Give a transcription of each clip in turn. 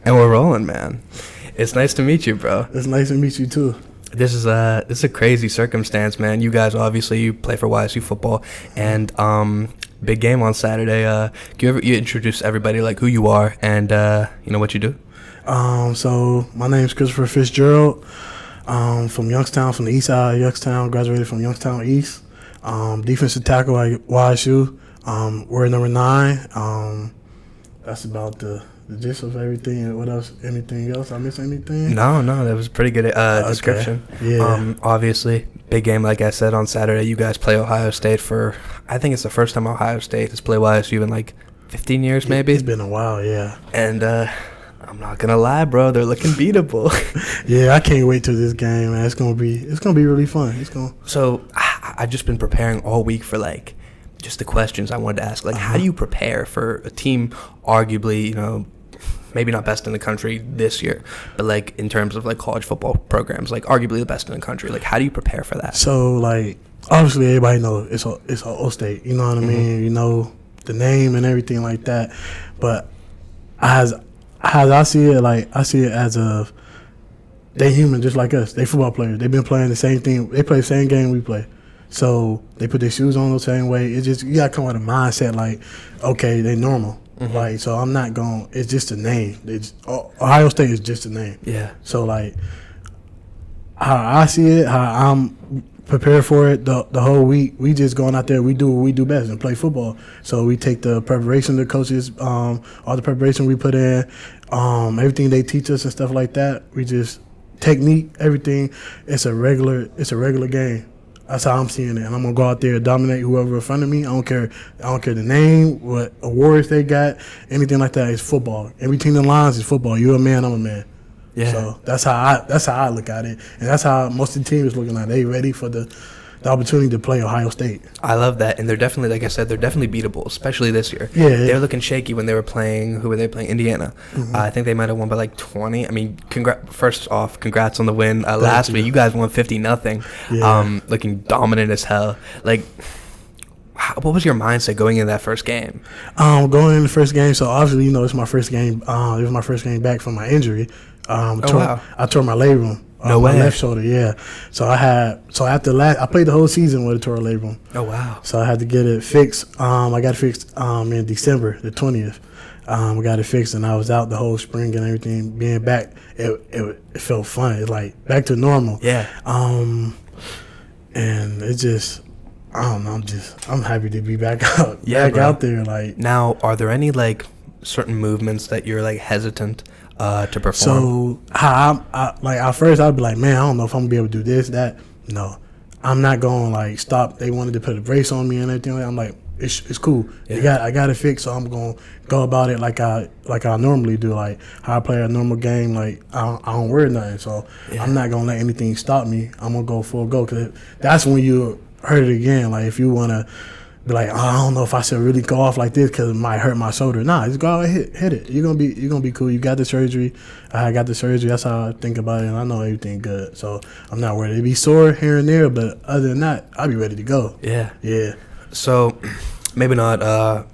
And we're rolling, man. It's nice to meet you, bro. It's nice to meet you too. This is a crazy circumstance, man. You guys obviously you play for YSU football, and big game on Saturday. Can you introduce everybody like who you are and what you do? So my name is Christopher Fitzgerald. From Youngstown, from the east side of Youngstown. Graduated from Youngstown East. Defensive tackle at YSU. We're number 9. That's about the gist of everything. What else? Anything else? I miss anything? No, that was a pretty good description. Okay. Yeah. Obviously, big game, like I said, on Saturday. You guys play Ohio State for, I think it's the first time Ohio State has played YSU in like 15 years, maybe. It's been a while, yeah. And I'm not gonna lie, bro, they're looking beatable. Yeah, I can't wait till this game, man. It's gonna be really fun. So I've just been preparing all week for like just the questions I wanted to ask. Like, how do you prepare for a team, arguably, maybe not best in the country this year, but like in terms of like college football programs, like arguably the best in the country. Like, how do you prepare for that? So like obviously everybody knows it's Ohio State. You know what I mean? You know the name and everything like that. But as I see it, as a they human just like us. They football players. They've been playing the same thing. They play the same game we play. So they put their shoes on the same way. It's just you gotta come with a mindset like, okay, they normal. Like, so I'm not going. It's just a name. Ohio State is just a name. Yeah. So like, how I see it, how I'm prepared for it the whole week. We just going out there. We do what we do best and play football. So we take the preparation the coaches, all the preparation we put in, everything they teach us and stuff like that. We just technique, everything. It's a regular game. That's how I'm seeing it, and I'm gonna go out there and dominate whoever in front of me. I don't care the name, what awards they got, anything like that. It's football. In between the lines is football. You're a man, I'm a man. Yeah. So that's how I look at it, and that's how most of the team is looking at it. They ready for the opportunity to play Ohio State. I love that, and they're definitely, like I said, they're definitely beatable, especially this year. Yeah. They were looking shaky when they were playing. Who were they playing? Indiana. I think they might have won by like 20. I mean, first off, congrats on the win last week. You guys won 50-0. Yeah. Looking dominant as hell. Like, what was your mindset going into that first game? Going in the first game, so obviously, it's my first game. It was my first game back from my injury. Wow. I tore my labrum. No way. My left shoulder, yeah. So I played the whole season with a torn labrum. Oh wow. So I had to get it fixed. I got it fixed in December the 20th. I got it fixed, and I was out the whole spring and everything. Being back, it felt fun. It's like back to normal. Yeah. And it just, I don't know. I'm happy to be back out. Yeah, back out there. Like, now, are there any like certain movements that you're like hesitant to perform? So how at first I'd be like, man, I don't know if I'm gonna be able to do this, that. No, I'm not going like stop. They wanted to put a brace on me and everything. I'm like, it's cool. Yeah. I got it fixed, so I'm gonna go about it like I normally do, like how I play a normal game. Like I don't worry nothing. So I'm not gonna let anything stop me. I'm gonna go full go, because that's when you hurt it again. Like if you wanna be like, I don't know if I should really go off like this because it might hurt my shoulder. Nah, just go out and hit it. You're gonna be cool. You got the surgery. I got the surgery. That's how I think about it, and I know everything good. So I'm not worried. It'd be sore here and there, but other than that, I'll be ready to go. Yeah. Yeah. So maybe not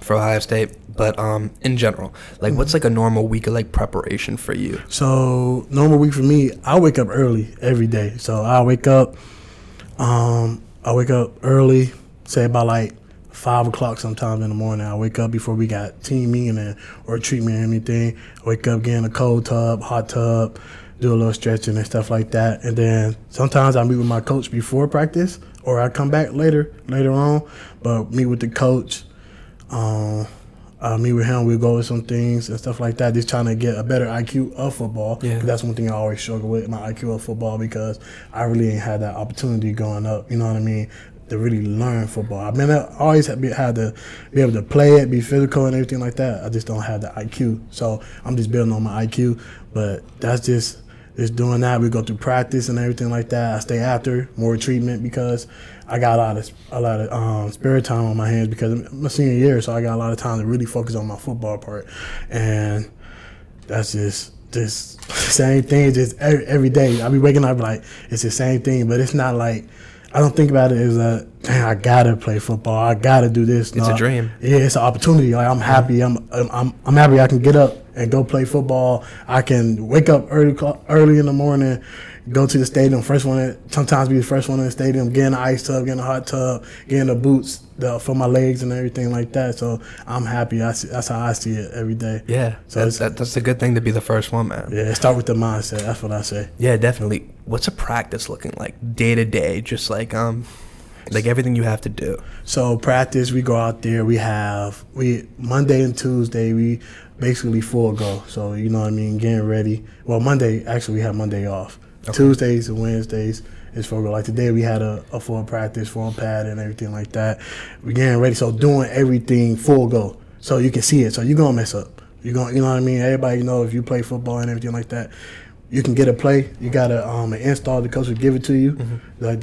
for Ohio State, but in general, like what's like a normal week of like preparation for you? So normal week for me, I wake up early every day. So I wake up early, say about like 5 o'clock sometimes in the morning. I wake up before we got team meeting or treatment or anything. I wake up, get in a cold tub, hot tub, do a little stretching and stuff like that. And then sometimes I meet with my coach before practice, or I come back later on, but meet with the coach. I meet with him. We'll go over some things and stuff like that, just trying to get a better IQ of football. Yeah. That's one thing I always struggle with, my IQ of football, because I really ain't had that opportunity growing up, you know what I mean, to really learn football. I mean, I always had to be able to play it, be physical and everything like that. I just don't have the IQ. So I'm just building on my IQ. But that's just doing that. We go through practice and everything like that. I stay after, more treatment, because I got a lot of spare time on my hands because I'm a senior year, so I got a lot of time to really focus on my football part. And that's just same thing, just every day. I be waking up like it's the same thing, but it's not like, I don't think about it as dang, I gotta play football. I gotta do this. It's a dream. Yeah, it's an opportunity. Like I'm happy. I'm happy I can get up and go play football. I can wake up early in the morning, go to the stadium, sometimes be the first one in the stadium, get in the ice tub, get in the hot tub, get in the boots for my legs and everything like that. So I'm happy. That's how I see it every day. Yeah, so that's a good thing to be the first one, man. Yeah, start with the mindset. That's what I say. Yeah, definitely. What's a practice looking like day to day? Just like everything you have to do. So practice, we go out there. We Monday and Tuesday we basically full go. So you know what I mean, getting ready. Well, Monday actually we have Monday off. Okay. Tuesdays and Wednesdays is full go. Like today we had a full practice, full pad and everything like that. We getting ready, so doing everything full go. So you can see it. So you're gonna mess up. You know what I mean. Everybody know if you play football and everything like that. You can get a play. You got an install. The coach will give it to you. Mm-hmm. Like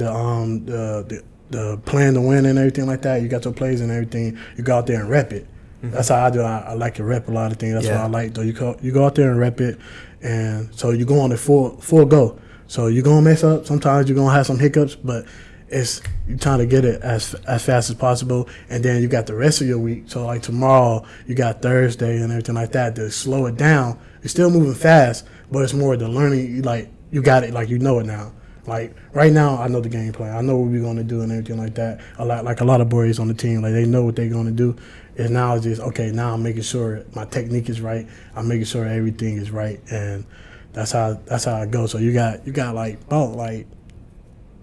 the plan to win and everything like that. You got your plays and everything. You go out there and rep it. Mm-hmm. That's how I do. I like to rep a lot of things. That's what I like. Though you go out there and rep it, and so you go on the full go. So you're gonna mess up. Sometimes you're gonna have some hiccups, but you're trying to get it as fast as possible. And then you got the rest of your week. So like tomorrow, you got Thursday and everything like that. To slow it down, you're still moving fast, but it's more the learning. Like you got it, like you know it now. Like right now, I know the game plan. I know what we're gonna do and everything like that. A lot of boys on the team, like they know what they're gonna do. And now it's just okay. Now I'm making sure my technique is right. I'm making sure everything is right, and that's how it goes. So you got like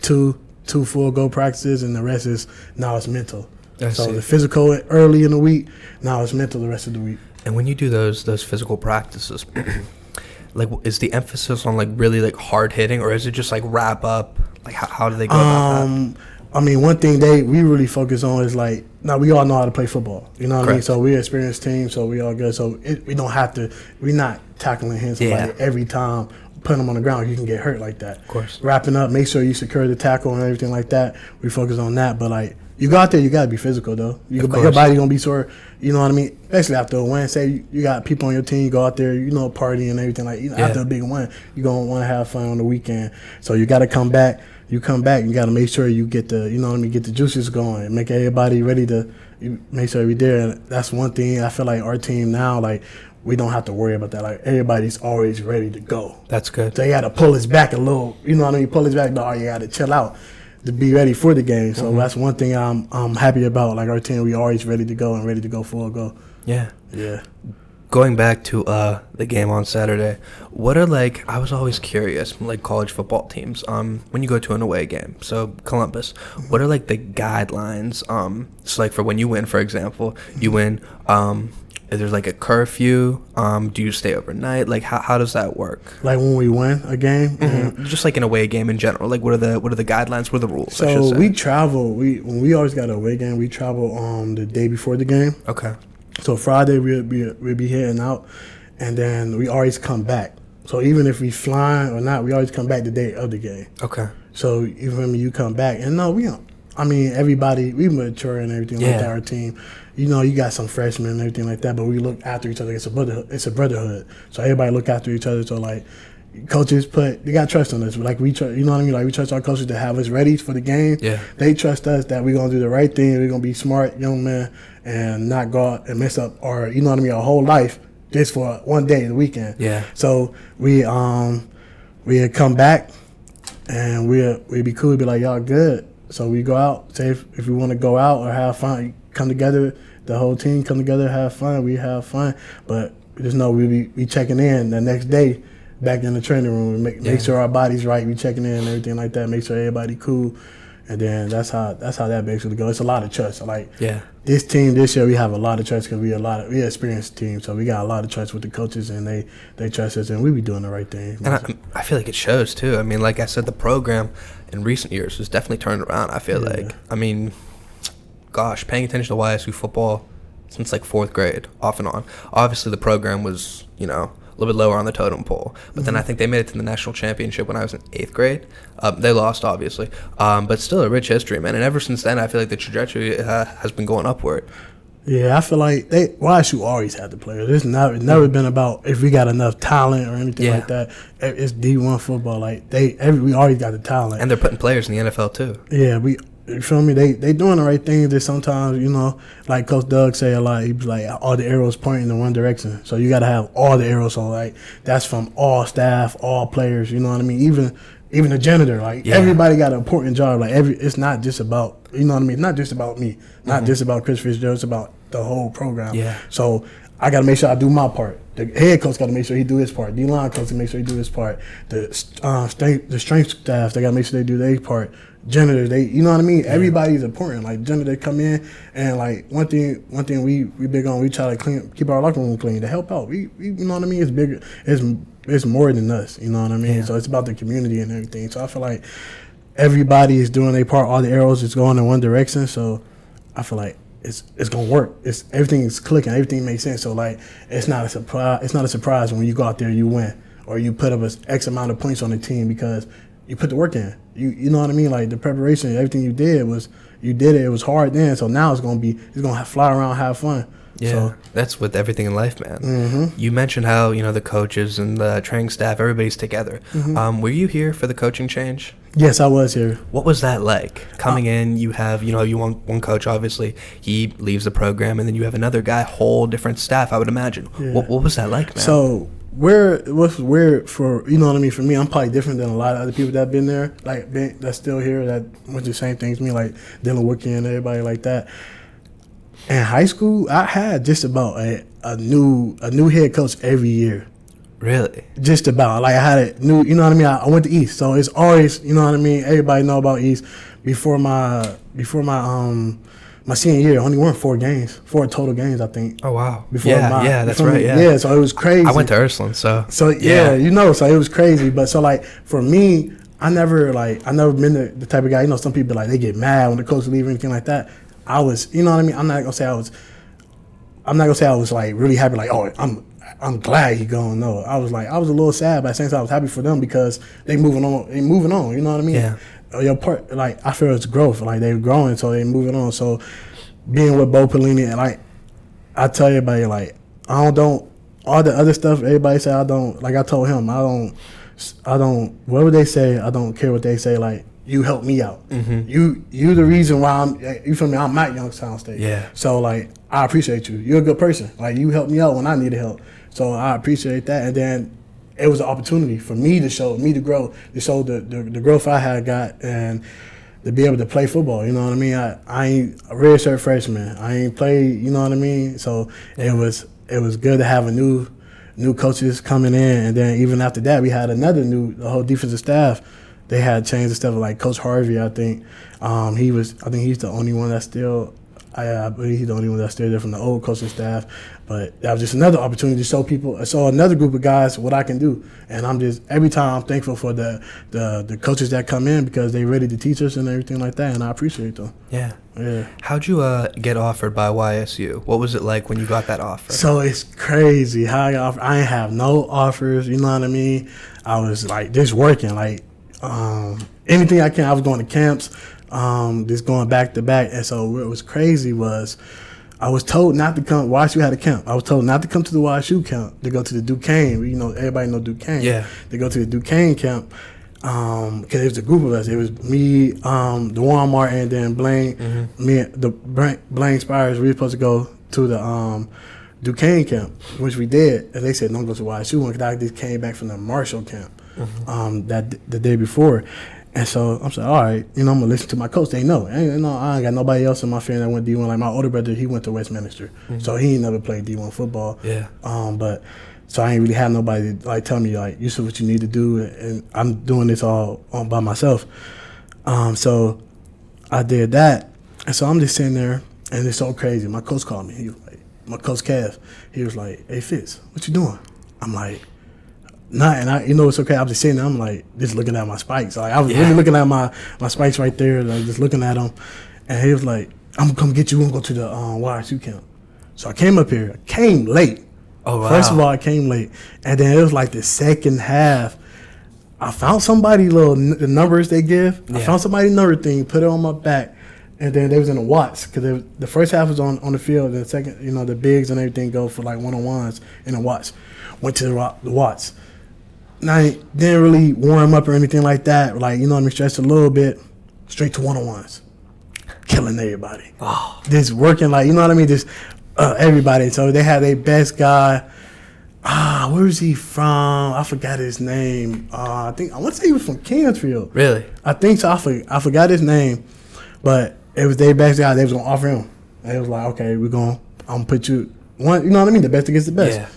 two full go practices, and the rest is now it's mental. The physical early in the week, now it's mental the rest of the week. And when you do those physical practices, like is the emphasis on like really like hard hitting, or is it just like wrap up? Like how do they go about that? I mean, one thing we really focus on is like, now we all know how to play football. You know what I mean? So we're an experienced team, so we all good. So we don't have to. We're not tackling somebody every time, putting them on the ground. You can get hurt like that. Of course. Wrapping up, make sure you secure the tackle and everything like that. We focus on that, but like you go out there, you gotta be physical though. Your body gonna be sore. You know what I mean? Especially after a win. Say you got people on your team, you go out there, party and everything like. After a big win, you gonna want to have fun on the weekend. So you gotta come back. You come back, you got to make sure you get get the juices going, make everybody ready to make sure we're there. And that's one thing I feel like our team now, like, we don't have to worry about that. Like, everybody's always ready to go. That's good. So you got to pull us back a little, pull us back, but you got to chill out to be ready for the game. So that's one thing I'm happy about. Like, our team, we always ready to go and ready to go full go. Yeah. Yeah. Going back to the game on Saturday, what are I was always curious, college football teams, when you go to an away game, so Columbus, what are the guidelines, so for when you win, for example, you win, is there a curfew, do you stay overnight, how does that work? Like when we win a game? Mm-hmm. Just an away game in general, what are the guidelines, what are the rules? So we travel, when we always got an away game, we travel the day before the game. Okay. So Friday we'll be heading out, and then we always come back. So even if we flying or not, we always come back the day of the game. Okay. So even when you come back, and no, we don't. I mean, everybody, we mature and everything like that, our team. You got some freshmen and everything like that, but we look after each other. It's a brotherhood. So everybody look after each other. So coaches they got trust on us. We trust, you know what I mean? We trust our coaches to have us ready for the game. Yeah. They trust us that we're gonna do the right thing. We're gonna be smart young men and not go out and mess up our whole life just for one day, the weekend. Yeah. So we come back and we'd be cool. We'd be like, y'all good. So we go out. Say if we want to go out or have fun, come together. The whole team come together, have fun. We have fun, but just know we be checking in the next day. Back in the training room, make sure our body's right. We checking in and everything like that. Make sure everybody cool, and then that's how that basically goes. It's a lot of trust. This team this year we have a lot of trust because we experienced team, so we got a lot of trust with the coaches and they trust us and we be doing the right thing. And I feel like it shows too. I mean, like I said, the program in recent years has definitely turned around. I feel paying attention to YSU football since fourth grade, off and on. Obviously, the program was a little bit lower on the totem pole. But then I think they made it to the national championship when I was in 8th grade. They lost, obviously. But still a rich history, man. And ever since then, I feel like the trajectory has been going upward. Yeah, I feel like YSU always had the players. It's never been about if we got enough talent or anything like that. It's D1 football. We always got the talent. And they're putting players in the NFL, too. Yeah, You feel me? They doing the right thing. Just sometimes, you know, like Coach Doug say a lot. He be like, all the arrows pointing in one direction. So you got to have all the arrows. So like that's from all staff, all players. You know what I mean? Even the janitor. Like everybody got an important job. Like it's not just about, you know what I mean? It's not just about me. Not just about Chris Fitzgerald. It's about the whole program. Yeah. So I got to make sure I do my part. The head coach got to make sure he do his part. D-line coach to make sure he do his part. The strength staff, they got to make sure they do their part. Janitor, you know what I mean? Yeah. Everybody's important. Like janitor come in and like one thing we big on, we try to keep our locker room clean to help out. We you know what I mean? It's bigger. It's more than us. You know what I mean? Yeah. So it's about the community and everything. So I feel like everybody is doing their part. All the arrows is going in one direction. So I feel like it's gonna work. Everything is clicking. Everything makes sense. So like it's not a surprise. It's not a surprise when you go out there you win or you put up an X amount of points on the team because you put the work in. You know what I mean? Like the preparation, everything you did it. It was hard then. So now it's gonna fly around, have fun. Yeah, so, that's with everything in life, man. Mm-hmm. You mentioned how the coaches and the training staff, everybody's together. Mm-hmm. Were you here for the coaching change? Yes, I was here. What was that like? Coming in, you have you want one coach, obviously he leaves the program, and then you have another guy, whole different staff. I would imagine. Yeah. What was that like, man? So what's weird for you know what I mean? For me, I'm probably different than a lot of other people that been there, like that's still here, that went through the same things as me, like dealing with and everybody like that. In high school, I had just about a new head coach every year. Really? Just about. Like I had a new, you know what I mean? I went to East, so it's always, you know what I mean? Everybody know about East. Before my senior year, I only won 4 total games, I think. Oh wow. That's right. Yeah. Yeah, so it was crazy. I went to Ursuline, so. So yeah, so it was crazy. But so like for me, I never been the type of guy. Some people like they get mad when the coach leave or anything like that. I was, you know what I mean? I'm not gonna say I was like really happy. Like, oh, I'm glad he gone. No, I was a little sad, but at the same time I was happy for them because they moving on. You know what I mean? Yeah. Your part, like I feel it's growth. Like they're growing, so they're moving on. So being with Bo Pelini, and like I tell everybody, like I don't all the other stuff. Everybody say I don't. Like I told him, I don't. Whatever they say, I don't care what they say. Like. You helped me out. Mm-hmm. You the reason why you feel me? I'm at Youngstown State. Yeah. So like I appreciate you. You're a good person. Like you helped me out when I needed help. So I appreciate that. And then it was an opportunity for me to grow, to show the growth I had got and to be able to play football. You know what I mean? I ain't a redshirt freshman. I ain't played. You know what I mean? So it was good to have a new coaches coming in, and then even after that we had the whole defensive staff. They had changed the stuff like Coach Harvey. I think he's the only one that's still. I believe he's the only one that's still there from the old coaching staff. But that was just another opportunity to show another group of guys what I can do. And I'm just every time I'm thankful for the coaches that come in because they ready to teach us and everything like that. And I appreciate them. Yeah. Yeah. How'd you get offered by YSU? What was it like when you got that offer? So it's crazy how I ain't have no offers. You know what I mean? I was like just working like. Anything I can. I was going to camps, just going back to back. And so what was crazy was I was told not to come. YSU had a camp. I was told not to come to the YSU camp, to go to the Duquesne. Everybody know Duquesne. Yeah. To go to the Duquesne camp because it was a group of us. It was me, DeJuan Martin, and then Blaine. Mm-hmm. Blaine Spires. We were supposed to go to the Duquesne camp, which we did. And they said don't go to YSU because I just came back from the Marshall camp. Mm-hmm. The day before, and so I'm saying, all right, I'm gonna listen to my coach. They know, I ain't got nobody else in my family that went D1. Like my older brother, he went to Westminster, so he ain't never played D1 football. Yeah. But so I ain't really have nobody to, like tell me like you said what you need to do, and I'm doing this all by myself. So I did that, and so I'm just sitting there, and it's so crazy. My coach called me. He was like, my coach Kev. He was like, "Hey Fitz, what you doing?" I'm like. And it's okay. I was just sitting there. I'm like, just looking at my spikes. Like I was really looking at my spikes right there, like just looking at them. And he was like, "I'm gonna come get you. We're gonna go to the YSU camp." So I came up here. I came late. Oh wow! First of all, I came late, and then it was like the second half. I found somebody the numbers they give. Yeah. I found somebody's number thing, put it on my back, and then they was in the Watts because the first half was on the field. And the second, the bigs and everything go for like 1-on-1s in the Watts. Went to the Watts. And I didn't really warm up or anything like that. Like, stretched a little bit, straight to 1-on-1s. killing everybody. Oh. Just working like, you know what I mean? Just everybody. So they had their best guy. Where is he from? I forgot his name. I want to say he was from Canfield. Really? I think so. I forgot his name, but it was their best guy. They was gonna offer him. They was like, okay, I'm gonna put you one. You know what I mean? The best against the best. Yeah.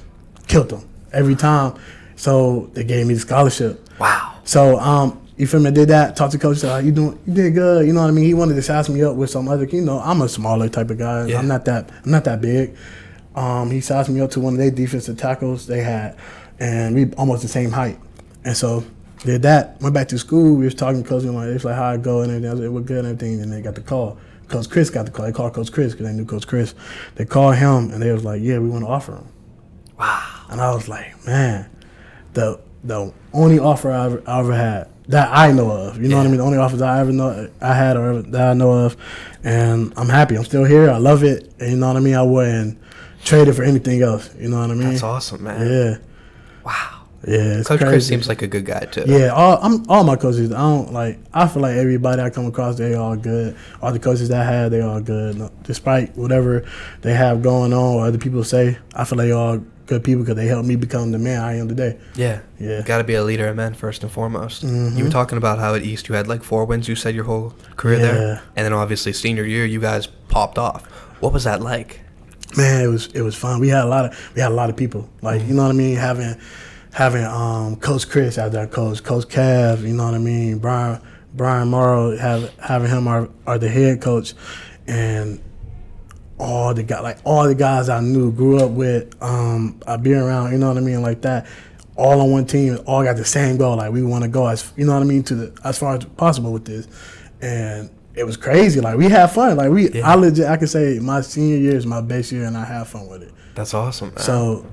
Killed them every time. So they gave me the scholarship. Wow. So you feel me? I did that. Talked to coach. Said, you did good. You know what I mean? He wanted to size me up with some other. You know, I'm a smaller type of guy. Yeah. I'm not that big. He sized me up to one of their defensive tackles they had, and we almost the same height. And so did that. Went back to school. We was talking to coach. It was like how I go and everything. I was like, we're good and everything. And they got the call. Coach Chris got the call. They called Coach Chris because they knew Coach Chris. They called him and they was like, yeah, we want to offer him. Wow. And I was like, man, the only offer I ever had that I know of. You know what I mean? The only offers I had or that I know of. And I'm happy. I'm still here. I love it. And you know what I mean? I wouldn't trade it for anything else. You know what I mean? That's awesome, man. Yeah. Wow. Yeah, it's Coach crazy. Chris seems like a good guy too. Yeah, all my coaches. I feel like everybody I come across, they all good. All the coaches that I had, they all good. Despite whatever they have going on or other people say, I feel like they all good people because they helped me become the man I am today. Yeah. Yeah. Got to be a leader of men first and foremost. Mm-hmm. You were talking about how at East you had like 4 wins, you said, your whole career there. And then obviously senior year, you guys popped off. What was that like? Man, it was fun. We had a lot of people. Like, you know what I mean? Having Coach Chris as our coach, Coach Cav, you know what I mean? Brian Morrow, having him our the head coach, and all the guys I knew, grew up with, I be around, you know what I mean, like that. All on one team, all got the same goal. Like we want to go as, you know what I mean, as far as possible with this, and it was crazy. Like we had fun. Like I could say my senior year is my best year, and I had fun with it. That's awesome, man. So,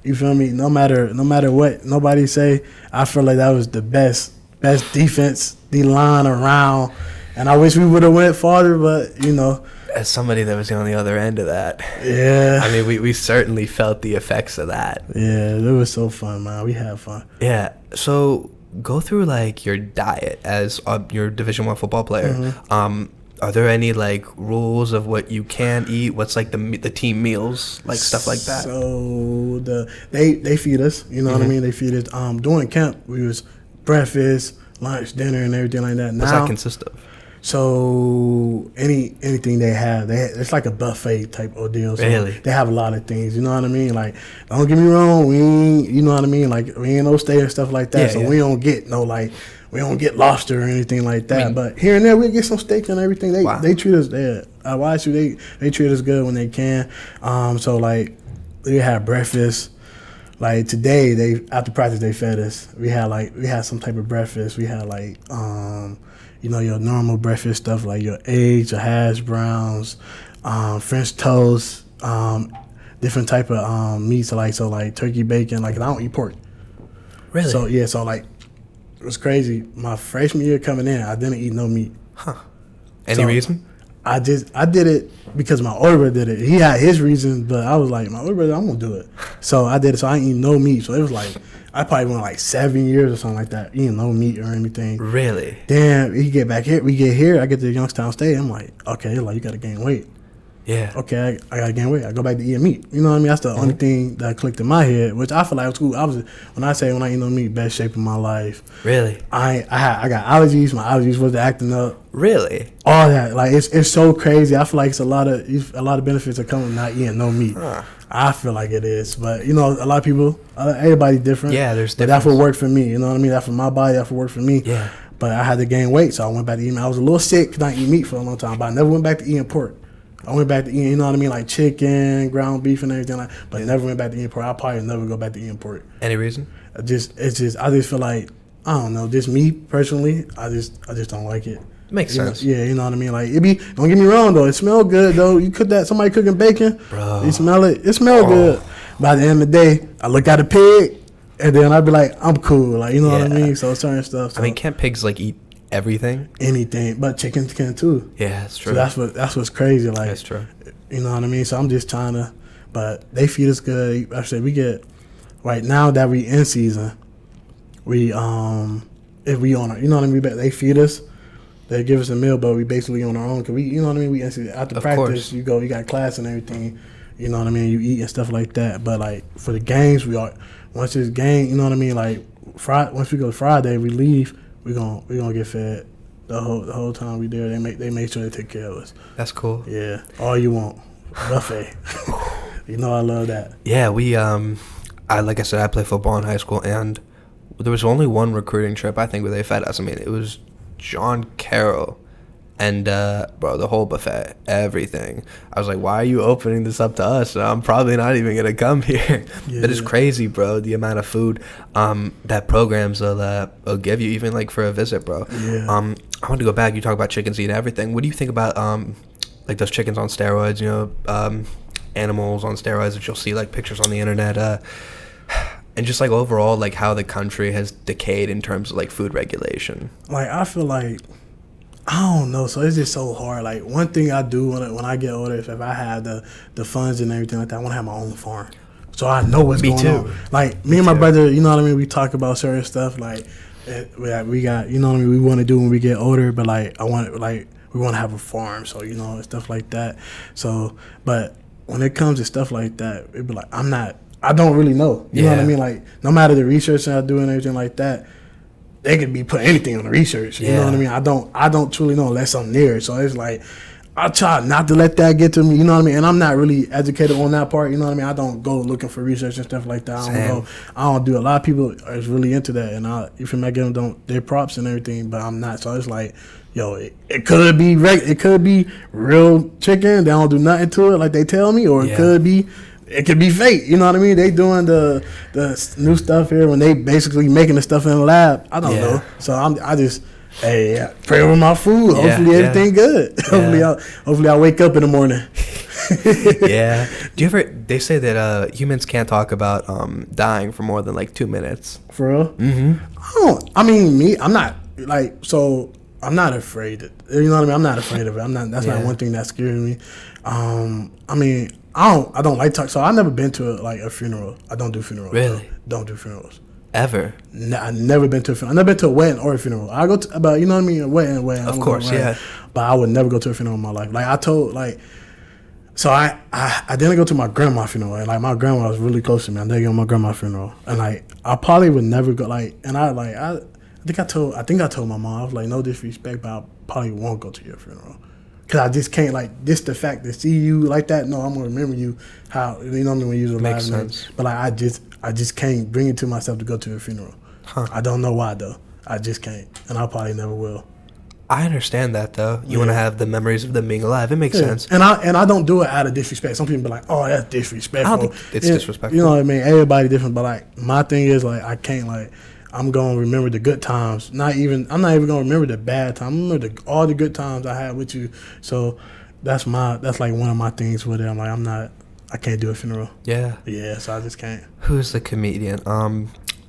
you feel me? No matter what nobody say, I feel like that was the best defense, the line around, and I wish we would have went farther, but you know. As somebody that was on the other end of that, yeah. I mean, we certainly felt the effects of that. Yeah, it was so fun, man. We had fun. Yeah. So go through like your diet as your Division I football player. Mm-hmm. Are there any like rules of what you can eat? What's like the team meals, like stuff like that? So they feed us, you know what I mean? They feed us. During camp, we was breakfast, lunch, dinner, and everything like that. What's that consist of? So anything they have, it's like a buffet type ordeal. So really? They have a lot of things, you know what I mean? Like, don't get me wrong, we ain't, you know what I mean? Like, we ain't no steak and stuff like that. We don't get we don't get lobster or anything like that. But here and there, we get some steak and everything. They treat us there. They treat us good when they can. So like, we had breakfast. Like today, after practice they fed us. We had some type of breakfast. We had like you know, your normal breakfast stuff like your eggs, your hash browns, French toast, different type of meats like turkey bacon. Like, I don't eat pork. Really? So like, it was crazy. My freshman year coming in, I didn't eat no meat. Huh. Any reason? I did it because my older brother did it. He had his reasons, but I was like, my older brother, I'm gonna do it. So I did it. So I didn't eat no meat. So it was like, I probably went like 7 years or something like that, eating no meat or anything. Really? Then we get here. I get to Youngstown State. I'm like, okay, like you gotta gain weight. Yeah. Okay, I gotta gain weight. I go back to eating meat. You know what I mean? That's the only thing that clicked in my head, which I feel like was cool. When I eat no meat, best shape of my life. Really? I got allergies. My allergies was acting up. Really? All that, like it's so crazy. I feel like it's a lot of benefits that come with not eating no meat. Huh. I feel like it is, but you know, a lot of people, everybody's different. Yeah, there's different. That's what worked for me. You know what I mean? That's for my body. That's what worked for me. Yeah. But I had to gain weight, so I went back to eating. I was a little sick because I didn't eat meat for a long time, but I never went back to eating pork. I went back to eating, you know what I mean, like chicken, ground beef, and everything like. But I never went back to eating pork. I'll probably never go back to eating pork. Any reason? I just feel like, I don't know. Just me personally, I just don't like it. Makes sense. Yeah, you know what I mean. Like don't get me wrong though, it smell good though. You cook that, somebody cooking bacon, bro. You smell it. It smell good. By the end of the day, I look at a pig, and then I'd be like, I'm cool. Like, you know what I mean. So certain stuff. So. I mean, can't pigs like eat everything? Anything, but chickens can too. Yeah, that's true. So that's what's crazy. Like, that's true. You know what I mean. So I'm just trying to, but they feed us good. I said we get right now that we in season. We if we on it, you know what I mean. They feed us. They give us a meal, but we basically on our own. Cause we, you know what I mean. We after Of practice, course. you got class and everything. You know what I mean. You eat and stuff like that. But like for the games, once this game, you know what I mean. Like once we go Friday, we leave. We gonna get fed the whole time we there. They make sure they take care of us. That's cool. Yeah, all you want, buffet. You know I love that. Yeah, we like I said, I played football in high school, and there was only one recruiting trip I think where they fed us. I mean, it was John Carroll, and bro, the whole buffet, everything. I was like, why are you opening this up to us? I'm probably not even gonna come here. Yeah. But it's crazy, bro, the amount of food that programs will give you, even like for a visit, bro. Yeah. I want to go back. You talk about chickens eating everything. What do you think about like those chickens on steroids? You know, animals on steroids that you'll see like pictures on the internet. And just like overall, like how the country has decayed in terms of like food regulation. Like I feel like I don't know, so it's just so hard. Like one thing I do when I get older, if I have the funds and everything like that, I want to have my own farm, so I know what's going on. Like me and my brother, you know what I mean. We talk about certain stuff like we got, you know what I mean. We want to do when we get older, but like we want to have a farm, so you know, stuff like that. So, but when it comes to stuff like that, it'd be like I don't really know. You know what I mean? Like, no matter the research that I do and everything like that, they could be putting anything on the research. You know what I mean? I don't truly know unless I'm near it. So it's like, I try not to let that get to me. You know what I mean? And I'm not really educated on that part. You know what I mean? I don't go looking for research and stuff like that. I don't do. A lot of people is really into that. And if you give them their props and everything, but I'm not. So it's like, yo, it could be it could be real chicken. They don't do nothing to it like they tell me, or it could be fake. You know what I mean? They doing the new stuff here when they basically making the stuff in the lab. I don't know. So I just pray over my food. Hopefully everything good. Hopefully I wake up in the morning. Yeah. Do you ever? They say that humans can't talk about dying for more than like 2 minutes. For real? Mm-hmm. I'm not like so. I'm not afraid. You know what I mean? I'm not afraid of it. I'm not. That's not one thing that scares me. I mean, I don't like talk. So I've never been to a funeral. I don't do funerals. Really? Don't do funerals. Ever? I've never been to a funeral. I've never been to a wedding or a funeral. I go to about, you know what I mean, a wedding. Of course, yeah. But I would never go to a funeral in my life. Like I told, so I didn't go to my grandma's funeral, and like my grandma was really close to me. I didn't go to my grandma's funeral, and like I probably would never go. I think I told my mom, I was like, no disrespect, but I probably won't go to your funeral. Cause I just can't, like, just the fact to see you like that. No, I'm gonna remember you how, you know what I mean, when you was alive. Makes sense. But like I just can't bring it to myself to go to a funeral. I don't know why though. I just can't, and I probably never will. I understand that though. You want to have the memories of them being alive. It makes sense. And I don't do it out of disrespect. Some people be like, oh, that's disrespectful. I don't think it's disrespectful. You know what I mean? Everybody different, but like my thing is like I can't like. I'm gonna remember the good times. I'm not even gonna remember the bad times. I'm remember all the good times I had with you. So that's like one of my things with it. I'm like I can't do a funeral. Yeah. Yeah. So I just can't. Who's the comedian?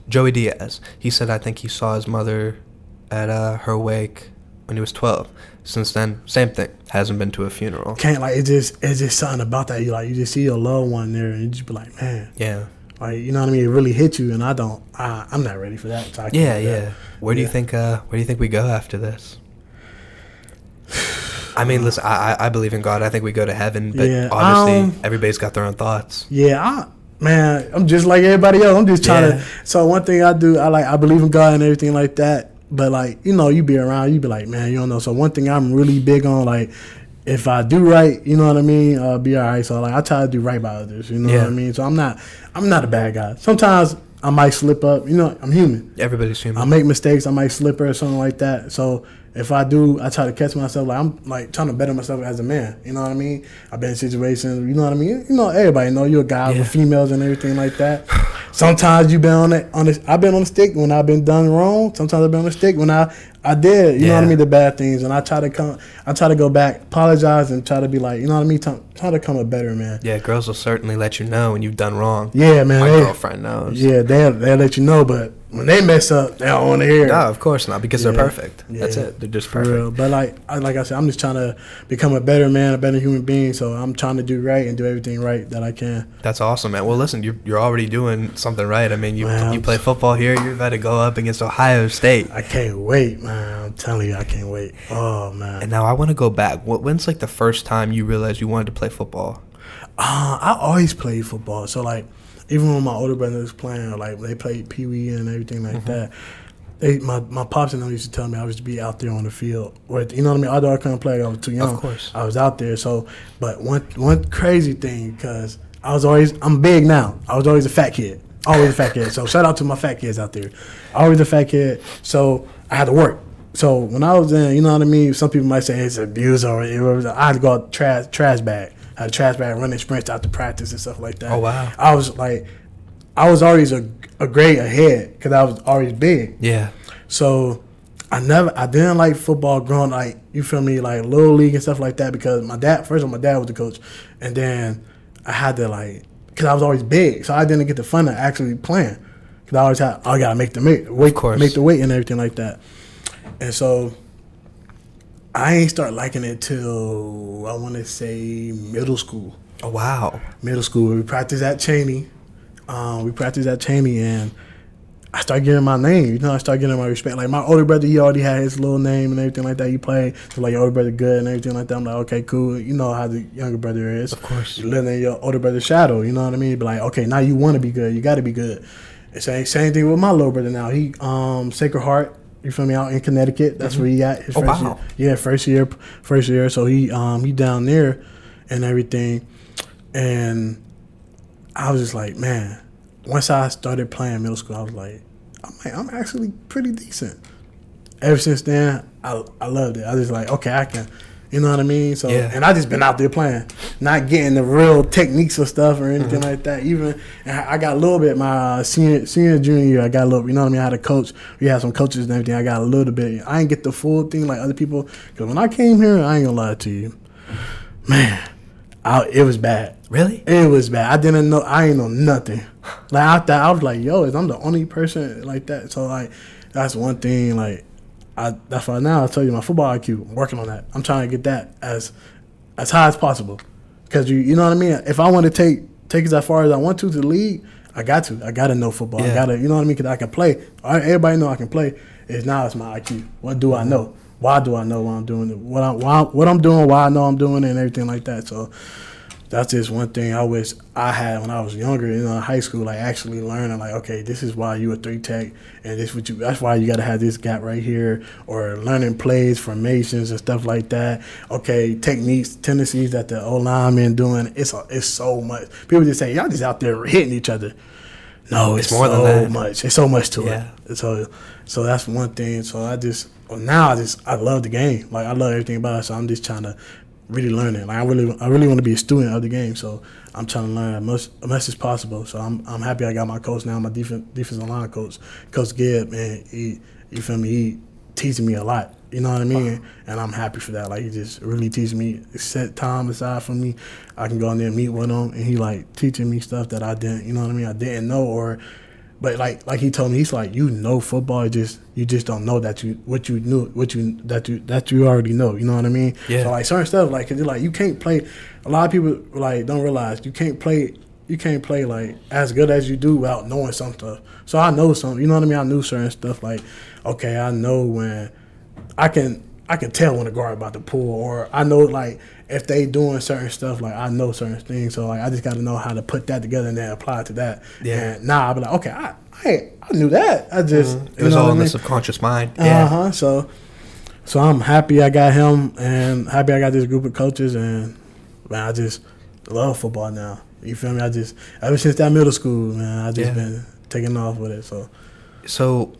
Joey Diaz. He said I think he saw his mother at her wake when he was 12. Since then, same thing. Hasn't been to a funeral. Can't it's just something about that. You just see your loved one there and you just be like, man. Yeah. Like, you know what I mean? It really hit you, and I'm not ready for that. So Where do you think we go after this? I mean, listen, I believe in God. I think we go to heaven, but obviously everybody's got their own thoughts. Yeah, I'm just like everybody else. I'm just trying to. So one thing I do, I believe in God and everything like that. But like, you know, you be around, you be like, man, you don't know. So one thing I'm really big on, like, if I do right, you know what I mean, I'll be all right. So like I try to do right by others, you know what I mean. So I'm not a bad guy. Sometimes I might slip up, you know. I'm human. Everybody's human. I make mistakes. I might slip or something like that. So if I do, I try to catch myself. Like I'm like trying to better myself as a man. You know what I mean. I've been in situations. You know what I mean. You know, everybody know you're a guy with females and everything like that. Sometimes you've been on it. I've been on the stick when I've been done wrong. Sometimes I've been on the stick when I did. You know what I mean, the bad things. And I try to go back, apologize, and try to be like, you know what I mean, try to come a better man. Yeah, girls will certainly let you know when you've done wrong. Yeah, man. My girlfriend knows. Yeah, they'll let you know, but when they mess up, they don't want to hear it. No, of course not, because they're perfect. Yeah. That's it. They're just For perfect. real. But like I said, I'm just trying to become a better man, a better human being. So I'm trying to do right and do everything right that I can. That's awesome, man. Well, listen, you're already doing something right. I mean, you play football here. You're about to go up against Ohio State. I can't wait, man. I'm telling you, I can't wait. Oh, man. And now I want to go back. When's like the first time you realized you wanted to play football? I always played football. So like, even when my older brother was playing, like they played Pee Wee and everything like that. My pops and them used to tell me I was to be out there on the field. You know what I mean? Although I couldn't play, I was too young. Of course. I was out there. So, but one crazy thing, because I'm big now. I was always a fat kid. Always a fat kid. So shout out to my fat kids out there. Always a fat kid. So I had to work. So when I was in, you know what I mean? Some people might say it's abuse or I had to go out trash bag. I had a trash bag running sprints out to practice and stuff like that. Oh, wow. I was always a grade ahead because I was always big. Yeah. So I didn't like football growing, like, you feel me, like little league and stuff like that, because my dad was the coach, and then I had to, like, because I was always big, so I didn't get the fun of actually playing, because I gotta make the weight and everything like that. And so I ain't start liking it till I want to say middle school. Oh, wow. Middle school. We practiced at Cheney. And I started getting my name. You know, I started getting my respect. Like, my older brother, he already had his little name and everything like that. He played. So, like, your older brother good and everything like that. I'm like, okay, cool. You know how the younger brother is. Of course. You live in your older brother's shadow. You know what I mean? But, like, okay, now you want to be good. You got to be good. Same thing with my little brother now. He, Sacred Heart. You feel me? Out in Connecticut. That's where he at. His first year. Yeah, first year. So he down there and everything. And I was just like, man, once I started playing middle school, I was like, I'm actually pretty decent. Ever since then, I loved it. I was just like, okay, I can. You know what I mean? So, yeah. And I just been out there playing, not getting the real techniques or stuff or anything like that. And I got a little bit my senior, junior year. I got a little, you know what I mean? I had a coach. We had some coaches and everything. I got a little bit. I ain't get the full thing like other people. Because when I came here, I ain't gonna lie to you, man, it was bad. Really? It was bad. I ain't know nothing. Like, I was like, yo, I'm the only person like that. So, like, that's one thing, like, that's why now I tell you my football IQ. I'm working on that. I'm trying to get that as high as possible. Because you know what I mean. If I want to take it as far as I want to the league, I got to know football. Yeah. I got to, you know what I mean. Because I can play. Everybody know I can play. It's my IQ. What do I know? Why do I know what I'm doing? What I'm doing? Why I know I'm doing it and everything like that. So that's just one thing I wish I had when I was younger, you know, in high school, like actually learning, like, okay, this is why you a 3-tech, and that's why you got to have this gap right here, or learning plays, formations, and stuff like that. Okay, techniques, tendencies that the O-linemen doing, it's so much. People just say, y'all just out there hitting each other. No, it's more than that. Much. It's so much to it. So that's one thing. So I love the game. Like, I love everything about it. So I'm just trying to really learn it. Like, I really want to be a student of the game. So I'm trying to learn as much as possible. So I'm happy I got my coach now, my defensive line coach, Coach Gibb, and you feel me? He teaching me a lot. You know what I mean? And I'm happy for that. Like, he just really teaches me, set time aside for me. I can go in there and meet with him, and he, like, teaching me stuff that I didn't, you know what I mean? I didn't know, but like he told me, he's like, you know football, you just don't know that you already know. You know what I mean? Yeah. So, like, certain stuff, like, 'cause you're like, you can't play. A lot of people, like, don't realize you can't play like as good as you do without knowing some stuff. So I know some, you know what I mean? I knew certain stuff, like, okay, I know when I can tell when a guard about to pull, or I know, like, if they doing certain stuff, like, I know certain things. So, like, I just got to know how to put that together and then apply it to that. Yeah. And now I'll be like, okay, I knew that. I just it was all in the subconscious mind. Yeah. So I'm happy I got him, and happy I got this group of coaches, and man, I just love football now. You feel me? Ever since that middle school, man, I just been taking off with it. So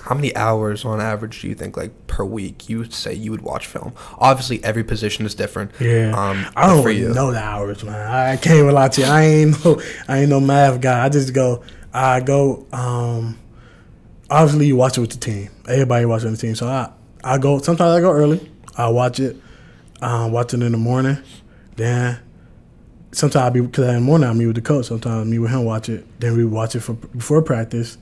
how many hours on average do you think, like, per week you would say you would watch film? Obviously, every position is different. Yeah. I don't really know the hours, man. I can't even lie to you. I ain't no math guy. I go, obviously you watch it with the team. Everybody watching the team. So I go, sometimes I go early. I watch it. Watch it in the morning. Then sometimes because in the morning I meet with the coach. Sometimes I meet with him, watch it. Then we watch it before practice.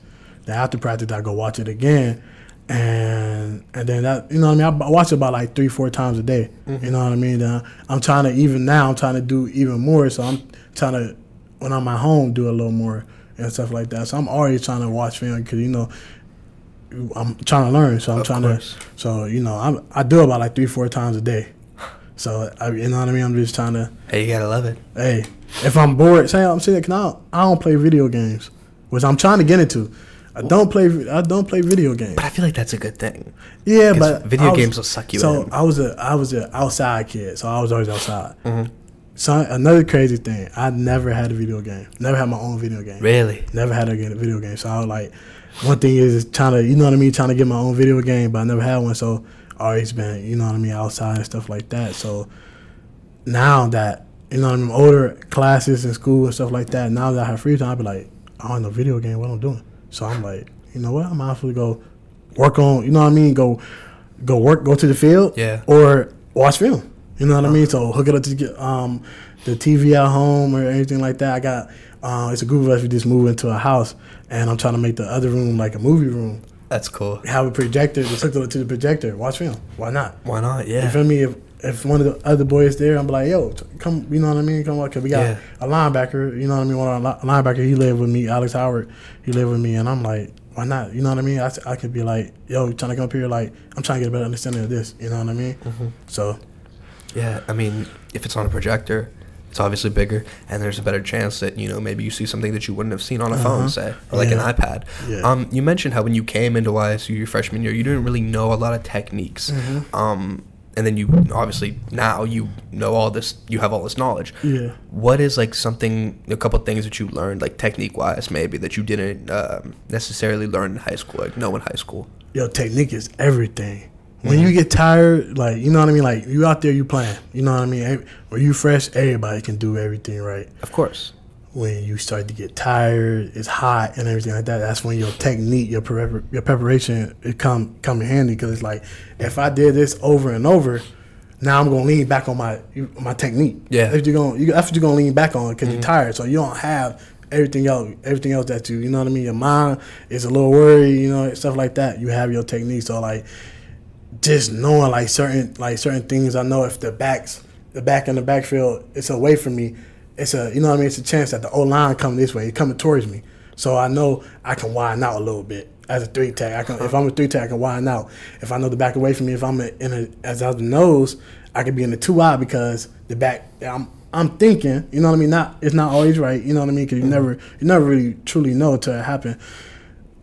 Then after practice, I go watch it again. And then that, you know what I mean? I watch it about like 3-4 times a day. Mm-hmm. You know what I mean? I'm trying to do even more. So I'm trying to, when I'm at home, do a little more and stuff like that. So I'm always trying to watch film because, you know, I'm trying to learn. So I do about like 3-4 times a day. So, you know what I mean? I'm just trying to. Hey, you gotta love it. Hey, if I'm bored, I'm saying, I don't play video games, which I'm trying to get into. I don't play video games. But I feel like that's a good thing. Yeah, but video games will suck you in. So I was an outside kid, so I was always outside. Mm-hmm. So another crazy thing, I never had a video game. Never had my own video game. Really? Never had a video game. So I was like, one thing is trying to, you know what I mean, trying to get my own video game, but I never had one. So always been, you know what I mean, outside and stuff like that. So now that, you know what I mean, older classes in school and stuff like that, now that I have free time, I be like, I don't know video game, what I'm doing. So I'm like, you know what, I might actually go work on, you know what I mean, go to the field, yeah, or watch film. You know what I mean? So hook it up to get the TV at home or anything like that. I got it's a group of us. We just moved into a house, and I'm trying to make the other room like a movie room. That's cool. Have a projector. Just hook it up to the projector. Watch film. Why not? Why not? Yeah. You feel me? If one of the other boys there, I'm like, yo, come. You know what I mean? Come on, cause we got a linebacker. You know what I mean? One of our linebacker. He lived with me. Alex Howard. He lived with me, and I'm like, why not? You know what I mean? I could be like, yo, trying to come up here. Like, I'm trying to get a better understanding of this. You know what I mean? Mm-hmm. So. Yeah, I mean, if it's on a projector, it's obviously bigger, and there's a better chance that, you know, maybe you see something that you wouldn't have seen on a phone, say, or like an iPad. Yeah. You mentioned how when you came into YSU your freshman year, you didn't really know a lot of techniques. Mm-hmm. And then you, obviously, now you know all this, you have all this knowledge. Yeah. What is, like, a couple things that you learned, like, technique-wise, maybe, that you didn't necessarily learn in high school, like, know in high school? Yo, technique is everything. When you get tired, like, you know what I mean? Like, you out there, you playing. You know what I mean? When you fresh, everybody can do everything right. Of course. When you start to get tired, it's hot and everything like that, that's when your technique, your preparation, it come in handy. Because it's like, if I did this over and over, now I'm going to lean back on my technique. Yeah. That's what you're going to lean back on because you're tired. So you don't have everything else that you know what I mean? Your mind is a little worried, you know, stuff like that. You have your technique. So, like, just knowing like certain things, I know if the back in the backfield, it's away from me, it's a, you know what I mean, it's a chance that the O-line coming this way, it's coming towards me. So I know I can widen out a little bit as a 3-tech. If I'm a 3-tech, I can widen out. If I know the back away from me, if I'm as out the nose, I could be in the 2-eye because the back, I'm thinking, you know what I mean, it's not always right, you know what I mean, because you never really truly know until it happens.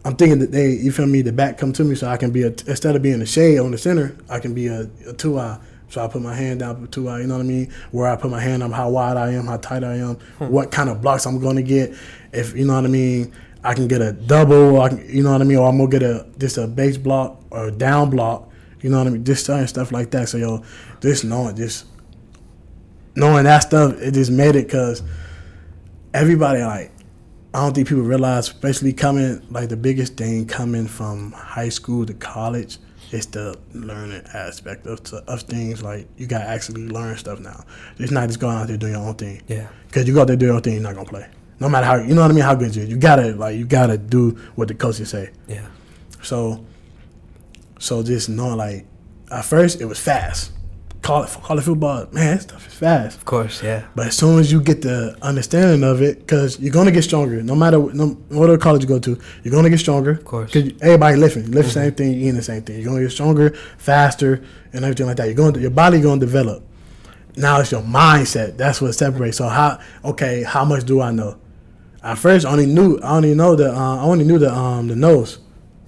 I'm thinking that you feel me, the back come to me so I can be instead of being a shade on the center, I can be a 2-eye. So I put my hand down for 2-eye, you know what I mean? Where I put my hand on how wide I am, how tight I am, what kind of blocks I'm going to get. If, you know what I mean, I can get a double, you know what I mean, or I'm going to get just a base block or a down block, you know what I mean, just certain stuff like that. So, yo, knowing that stuff, it just made it because everybody, like, I don't think people realize, especially the biggest thing coming from high school to college is the learning aspect of things. Like, you got to actually learn stuff now. It's not just going out there doing your own thing. Yeah. Because you go out there doing your own thing, you're not going to play. No matter how, you know what I mean, how good you are. You got to do what the coaches say. Yeah. So just knowing, like, at first it was fast. College football, man, that stuff is fast. Of course, yeah. But as soon as you get the understanding of it, because you're going to get stronger. No matter what college you go to, you're going to get stronger. Of course. Because everybody lifting. You lift the same thing, you eating the same thing. You're going to get stronger, faster, and everything like that. Your body going to develop. Now it's your mindset. That's what separates. So how much do I know? At first, I only knew the nose.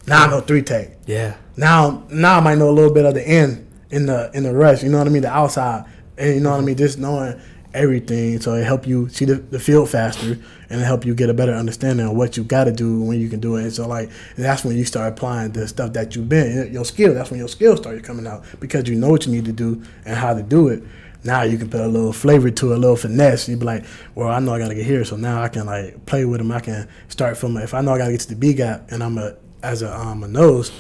Now I know 3-tech. Yeah. Now I might know a little bit of the end. In the rush, you know what I mean, the outside, and you know what I mean, just knowing everything, so it help you see the field faster, and it help you get a better understanding of what you got to do when you can do it. And so, like, that's when you start applying the stuff that you've been, your skill. That's when your skills started coming out because you know what you need to do and how to do it. Now you can put a little flavor to it, a little finesse. You be like, well, I know I got to get here, so now I can, like, play with them. I can start from, if I know I got to get to the B gap, and I'm a nose,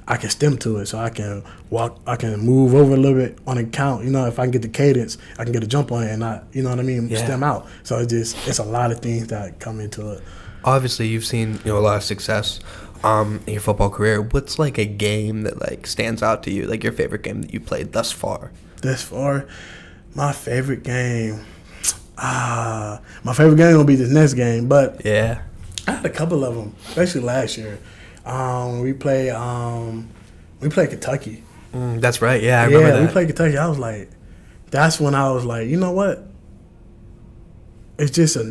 I can stem to it, so I can walk, I can move over a little bit on a count. You know, if I can get the cadence, I can get a jump on it, and you know what I mean, stem out. So it's a lot of things that come into it. Obviously, you've seen, you know, a lot of success In your football career, what's like a game that like stands out to you, like your favorite game that you played thus far? Thus far, my favorite game. My favorite game gonna be this next game, but Yeah. I had a couple of them, especially last year. We played Kentucky. That's right. Yeah, I remember that. We played Kentucky. I was like, that's when I was like, you know what? It's just a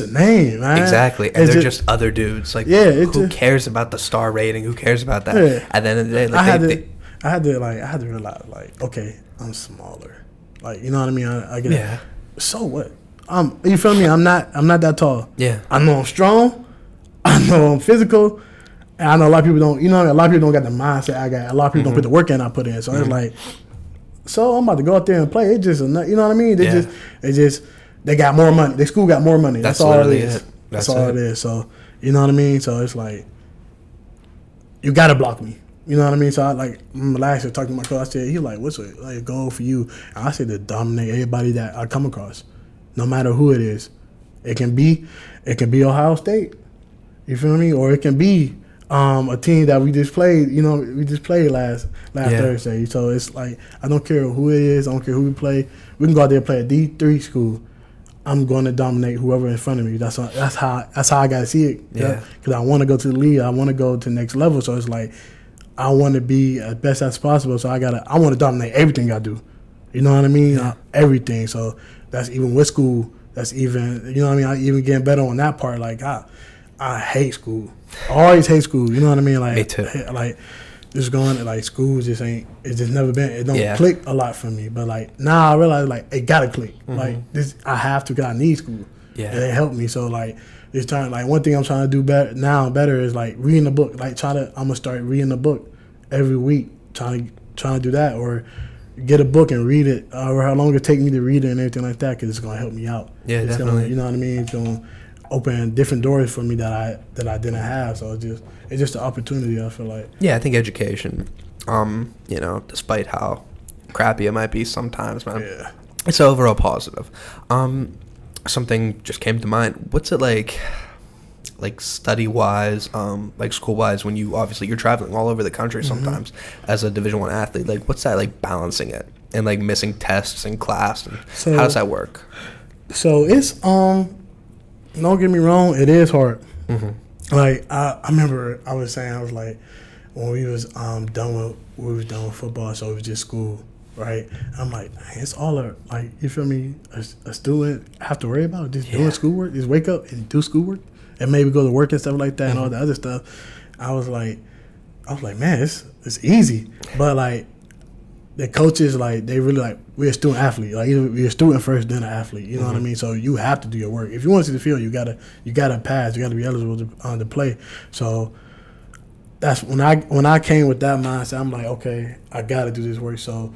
name, man. Exactly, and they're just other dudes. Like, who cares about the star rating? Who cares about that? Yeah. At the end of the day, like, I had to realize, like, okay, I'm smaller. Like, you know what I mean? I get it. So what? You feel me? I'm not that tall. Yeah. I know I'm strong. I know I'm physical. And I know a lot of people don't. You know, a lot of people don't got the mindset I got. A lot of people don't put the work in I put in. So it's like, so I'm about to go out there and play. It's just, you know what I mean? They got more money. Their school got more money. That's all it is. That's all it is. So, you know what I mean? So it's like, you got to block me. You know what I mean? So I last year talking to my coach, I said, he like, what's a goal for you? And I said to dominate everybody that I come across, no matter who it is. It can be Ohio State. You feel me? Or it can be a team that we just played. You know, we just played last Thursday. So it's like, I don't care who it is. I don't care who we play. We can go out there and play a D3 school. I'm going to dominate whoever in front of me. That's how I got to see it. Yeah. Because I want to go to the league. I want to go to the next level. So it's like, I want to be as best as possible. So I want to dominate everything I do. You know what I mean? Yeah. Everything. So that's even with school. That's even, you know what I mean? I even getting better on that part. Like, I hate school. I always hate school. You know what I mean? Like, me too. Like, just going, like, school just ain't, it's just never been, it don't click a lot for me. But, like, now I realize, like, it got to click. Like, this, I have to, because I need school. Yeah. It helped me. So, like, it's trying, like, one thing I'm trying to do better is, like, reading a book. Like, I'm going to start reading a book every week, trying to do that, or get a book and read it, or how long it take me to read it and everything like that, because it's going to help me out. Yeah, it's definitely. Gonna, you know what I mean? It's going to open different doors for me that I didn't have. So it's just an opportunity, I feel like. Yeah, I think education, you know, despite how crappy it might be sometimes, man, it's overall positive. Something just came to mind. What's it like study-wise, like school-wise, when you're traveling all over the country sometimes as a Division I athlete? Like, what's that like, balancing it and like missing tests in class, and how does that work? So it's don't get me wrong, it is hard. Like, I remember I was like, when we was done with football, so it was just school, right? I'm like, it's all like, you feel me? A student have to worry about just doing schoolwork, just wake up and do schoolwork, and maybe go to work and stuff like that, and all the other stuff. I was like, man, it's easy, but like, the coaches, like, they really like, we're a student athlete. Like, either we're a student first, then an athlete. You know what I mean? So you have to do your work. If you want to see the field, you gotta pass. You gotta be eligible to play. So that's when I came with that mindset. I'm like, okay, I gotta do this work. So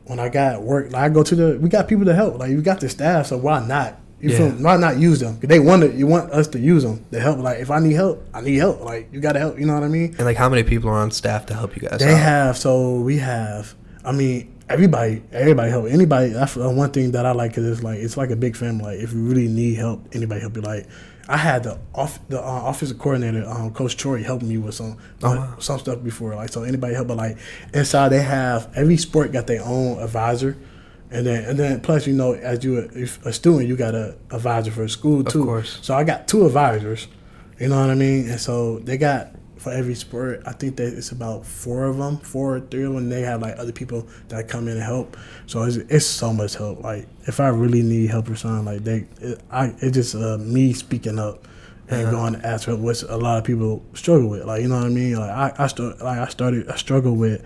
when I got work, like, we got people to help. Like, we got the staff, so why not? Why not use them? Because you want us to use them to help. Like, if I need help, I need help. Like, you gotta help. You know what I mean? And like, how many people are on staff to help you guys? We have. I mean, everybody help. Anybody, that's one thing that I like, because it's like a big family. Like, if you really need help, anybody help you. Like, I had the offensive coordinator, Coach Troy, helping me with some stuff before. Like, so anybody help, but like, inside they have, every sport got their own advisor. And then plus, you know, as a student, you got an advisor for school too. Of course. So I got 2 advisors. You know what I mean? And so they got, for every sport, I think that it's about 4 of them, 4 or 3 of them. They have like other people that come in and help. So it's so much help. Like, if I really need help or something, like, it's just me speaking up and going to ask for help, which a lot of people struggle with. Like, you know what I mean? Like, I struggle with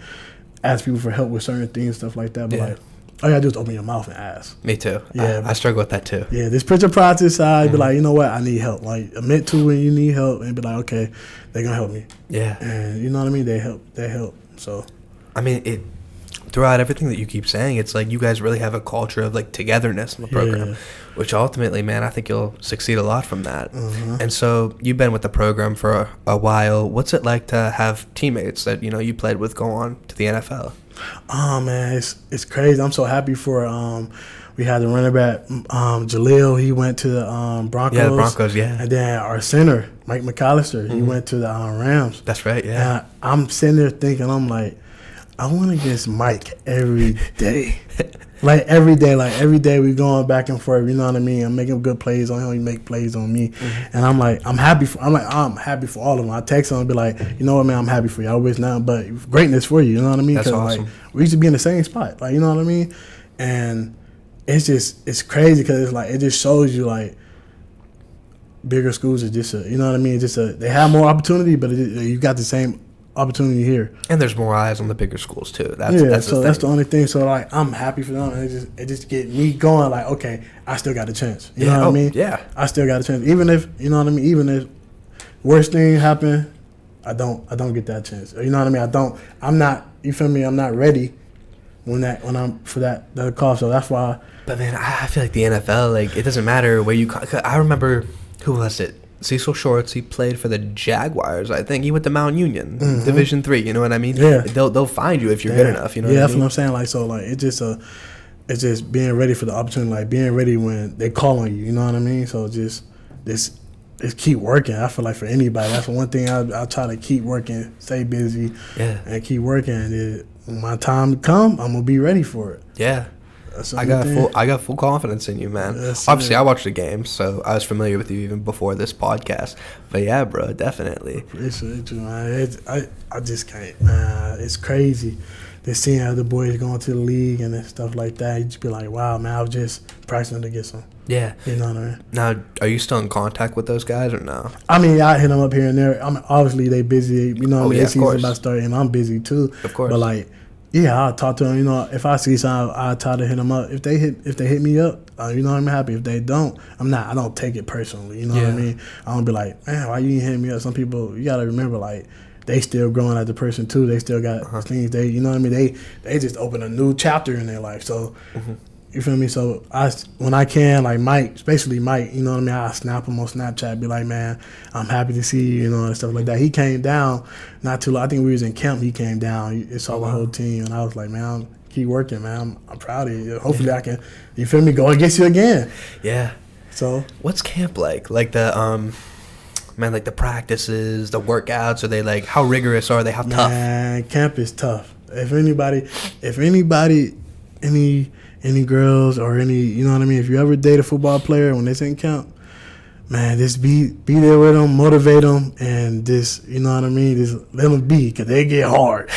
asking people for help with certain things, stuff like that. But like, all you gotta do is open your mouth and ask. Me too. Yeah, I struggle with that too. Yeah, just put your pride to the side. Be like, you know what? I need help. Like, admit to when you need help, and be like, okay, they're gonna help me. Yeah. And you know what I mean? They help. So, I mean, throughout everything that you keep saying, it's like you guys really have a culture of like togetherness in the program, which ultimately, man, I think you'll succeed a lot from that. And so you've been with the program for a while. What's it like to have teammates that, you know, you played with go on to the NFL? Oh, man, it's crazy. I'm so happy for we had the running back, Jaleel. He went to the Broncos. Yeah, the Broncos, yeah. And then our center, Mike McAllister, he went to the Rams. That's right, yeah. And I'm sitting there thinking, I'm like, I want to get Mike every day. Every day we going back and forth, you know what I mean? I'm making good plays on him, he make plays on me. And I'm like, I'm happy for all of them. I text him and be like, you know what, man, I'm happy for you. I wish nothing but greatness for you, you know what I mean? That's awesome. Like, we used to be in the same spot, like, you know what I mean? And it's crazy because it's like, it just shows you like bigger schools are just you know what I mean? They have more opportunity, but you got the same opportunity here. And there's more eyes on the bigger schools too. That's the only thing. So like, I'm happy for them, and it just get me going. Like, okay, I still got a chance. You know what I mean? Yeah, I still got a chance. Even if, you know what I mean, even if worst thing happen, I don't get that chance. You know what I mean? I'm not. You feel me? I'm not ready when I'm for that call. So that's why. But man, I feel like the NFL, like, it doesn't matter where you. I remember, who was it? Cecil Shorts. He played for the Jaguars. I think he went to Mount Union, Division III. You know what I mean? Yeah. They'll find you if you're good enough. You know. Yeah, what that's I mean? what I'm saying. Like, so like, it's just being ready for the opportunity. Like, being ready when they call on you. You know what I mean? So just keep working. I feel like for anybody, that's one thing I try to keep working, stay busy, and keep working. And when my time come, I'm gonna be ready for it. Yeah. I got full confidence in you, man. Obviously, I watched the game, so I was familiar with you even before this podcast. But yeah, bro, definitely. Appreciate you, man. I just can't, man. It's crazy. Just seeing how the boys going to the league and stuff like that. You just be like, wow, man, I was just practicing to get some. Yeah. You know what I mean? Now, are you still in contact with those guys or no? I mean, I hit them up here and there. I mean, obviously, they busy. You know what I mean? Yeah, the season's about to start, and I'm busy too. Of course. But like, yeah, I'll talk to them. You know, if I see something, I'll try to hit them up. If they hit me up, you know, I'm happy. If they don't, I don't take it personally. You know what I mean? I don't be like, man, why you ain't hitting me up? Some people, you got to remember, like, they still growing as a person too. They still got things. You know what I mean? They just open a new chapter in their life. So, you feel me? So when I can, like Mike, especially Mike, you know what I mean? I snap him on Snapchat, be like, man, I'm happy to see you, you know, and stuff like that. He came down not too long. I think we was in camp. He came down. He saw the whole team, and I was like, man, keep working, man. I'm proud of you. Hopefully I can, you feel me, go against you again. Yeah. So what's camp like? Like the man, like the practices, the workouts, are they like, how rigorous are they? How tough? Man, camp is tough. If anybody, any girls or any, you know what I mean, if you ever date a football player when it's in camp, man, just be there with them, motivate them, and just, you know what I mean, just let them be, because they get hard.